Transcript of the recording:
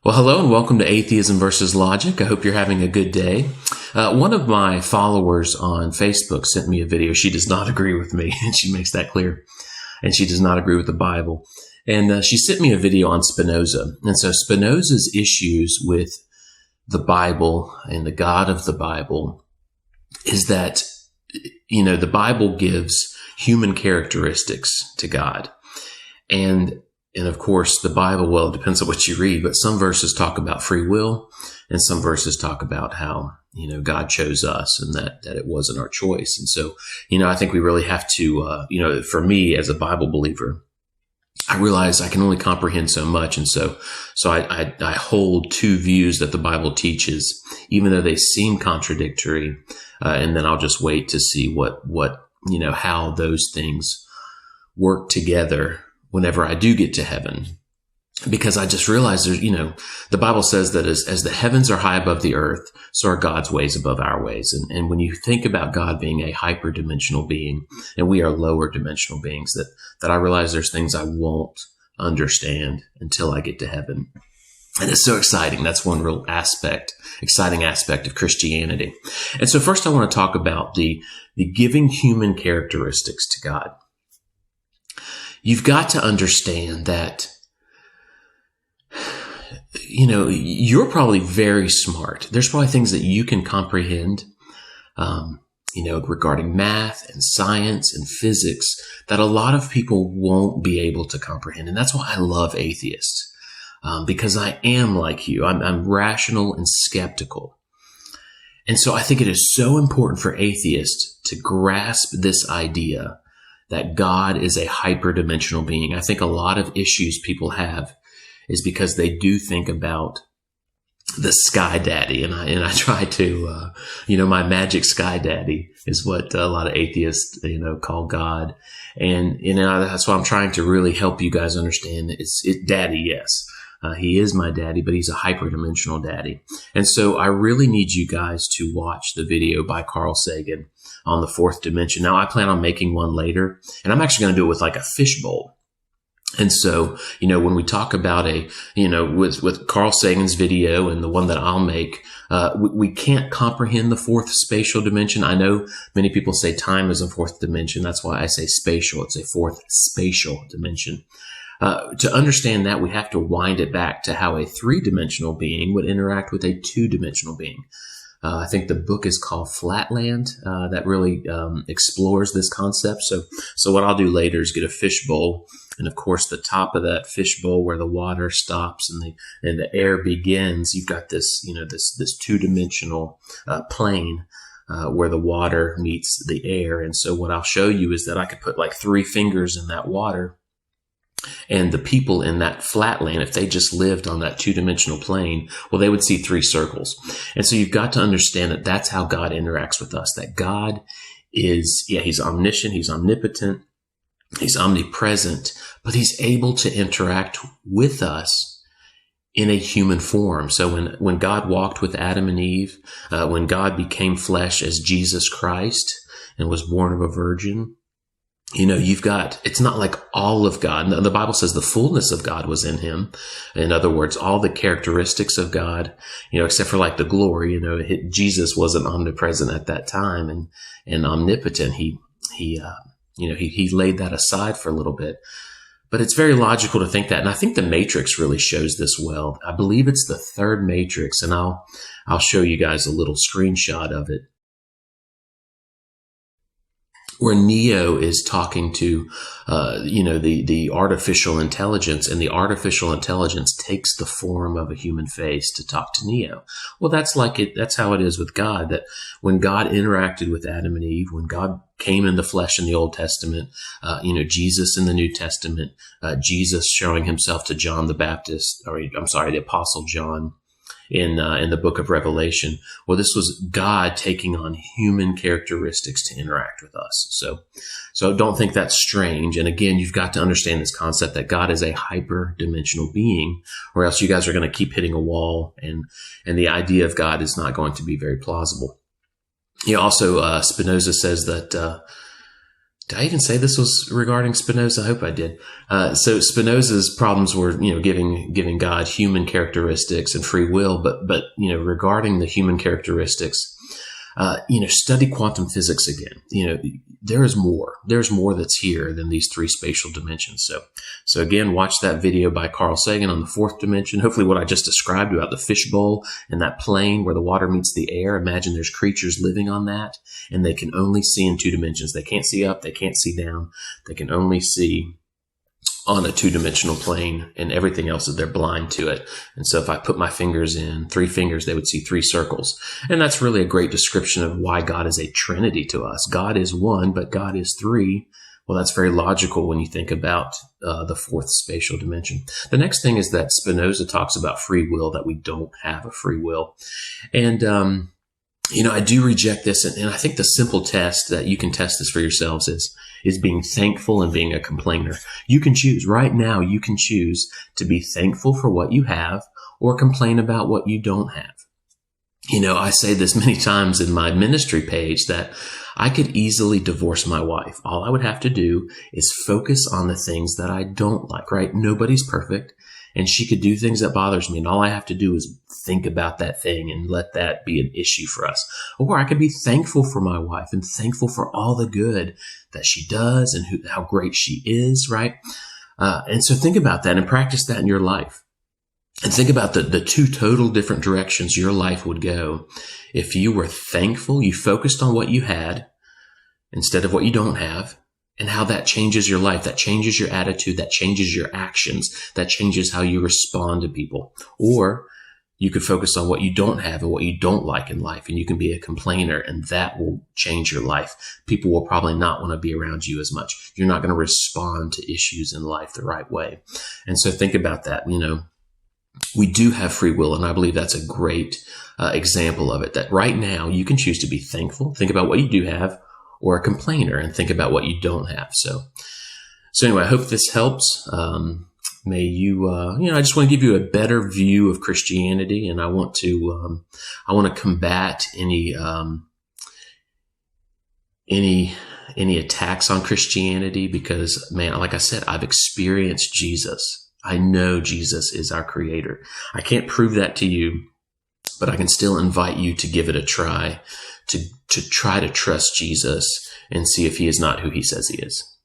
Well, hello and welcome to Atheism versus Logic. I hope you're having a good day. One of my followers on Facebook sent me a video. She does not agree with me, and she makes that clear. And she does not agree with the Bible. And she sent me a video on Spinoza. And so Spinoza's issues with the Bible and the God of the Bible is that, the Bible gives human characteristics to God. And of course, the Bible, well, it depends on what you read, but some verses talk about free will, and some verses talk about how, God chose us and that it wasn't our choice. And so, I think we really have to, for me as a Bible believer, I realize I can only comprehend so much. And so I hold two views that the Bible teaches, even though they seem contradictory. And then I'll just wait to see what, how those things work together whenever I do get to heaven, because I just realized there's, the Bible says that as the heavens are high above the earth, so are God's ways above our ways. And when you think about God being a hyperdimensional being and we are lower dimensional beings, that I realize there's things I won't understand until I get to heaven. And it's so exciting. That's one real exciting aspect of Christianity. And so first I want to talk about the giving human characteristics to God. You've got to understand that, you're probably very smart. There's probably things that you can comprehend, regarding math and science and physics that a lot of people won't be able to comprehend. And that's why I love atheists, because I am like you. I'm rational and skeptical. And so I think it is so important for atheists to grasp this idea that God is a hyperdimensional being. I think a lot of issues people have is because they do think about the sky daddy. And I try to, my magic sky daddy is what a lot of atheists, call God. And, that's why I'm trying to really help you guys understand that daddy, yes. He is my daddy, but he's a hyperdimensional daddy. And so I really need you guys to watch the video by Carl Sagan on the fourth dimension. Now, I plan on making one later, and I'm actually going to do it with like a fishbowl. And so, when we talk about with Carl Sagan's video and the one that I'll make, we can't comprehend the fourth spatial dimension. I know many people say time is a fourth dimension. That's why I say spatial. It's a fourth spatial dimension. To understand that, we have to wind it back to how a three-dimensional being would interact with a two-dimensional being. I think the book is called Flatland, that really explores this concept. So what I'll do later is get a fishbowl, and of course the top of that fishbowl where the water stops and the air begins, you've got this this two-dimensional plane where the water meets the air. And so what I'll show you is that I could put like 3 fingers in that water. And the people in that flatland, if they just lived on that two-dimensional plane, well, they would see 3 circles. And so you've got to understand that that's how God interacts with us, that God is, he's omniscient, he's omnipotent, he's omnipresent, but he's able to interact with us in a human form. So when God walked with Adam and Eve, when God became flesh as Jesus Christ and was born of a virgin, it's not like all of God. The Bible says the fullness of God was in him. In other words, all the characteristics of God, except for like the glory, Jesus wasn't omnipresent at that time and omnipotent. He laid that aside for a little bit, but it's very logical to think that. And I think the Matrix really shows this well. I believe it's the third Matrix, and I'll show you guys a little screenshot of it, where Neo is talking to, the artificial intelligence, and the artificial intelligence takes the form of a human face to talk to Neo. Well, that's how it is with God, that when God interacted with Adam and Eve, when God came in the flesh in the Old Testament, Jesus in the New Testament, Jesus showing himself to John the Baptist, the Apostle John, in the book of Revelation. Well, this was God taking on human characteristics to interact with us. So don't think that's strange. And again, you've got to understand this concept that God is a hyper-dimensional being, or else you guys are going to keep hitting a wall, and the idea of God is not going to be very plausible. Also, Spinoza says that Did I even say this was regarding Spinoza? I hope I did. So Spinoza's problems were, giving God human characteristics and free will, but regarding the human characteristics, study quantum physics again. There is more. There's more that's here than these three spatial dimensions. So again, watch that video by Carl Sagan on the fourth dimension. Hopefully what I just described about the fishbowl and that plane where the water meets the air. Imagine there's creatures living on that, and they can only see in two dimensions. They can't see up. They can't see down. They can only see on a two-dimensional plane, and everything else is they're blind to it. And so if I put my fingers in, three fingers, they would see three circles. And that's really a great description of why God is a trinity to us. God is one, but God is three. Well, that's very logical when you think about the fourth spatial dimension. The next thing is that Spinoza talks about free will, that we don't have a free will. And, I do reject this. And I think the simple test that you can test this for yourselves is being thankful and being a complainer. You can choose right now. You can choose to be thankful for what you have or complain about what you don't have. I say this many times in my ministry page that I could easily divorce my wife. All I would have to do is focus on the things that I don't like, right? Nobody's perfect. And she could do things that bothers me. And all I have to do is think about that thing and let that be an issue for us. Or I could be thankful for my wife and thankful for all the good that she does and how great she is, right? And so think about that and practice that in your life. And think about the two total different directions your life would go if you were thankful, you focused on what you had instead of what you don't have, and how that changes your life, that changes your attitude, that changes your actions, that changes how you respond to people. Or you could focus on what you don't have and what you don't like in life, and you can be a complainer, and that will change your life. People will probably not want to be around you as much. You're not going to respond to issues in life the right way. And so think about that. We do have free will, and I believe that's a great example of it, that right now you can choose to be thankful, think about what you do have, or a complainer and think about what you don't have. So anyway, I hope this helps. May you, I just want to give you a better view of Christianity, and I want to combat any attacks on Christianity because, man, like I said, I've experienced Jesus. I know Jesus is our creator. I can't prove that to you, but I can still invite you to give it a try, to try to trust Jesus and see if he is not who he says he is.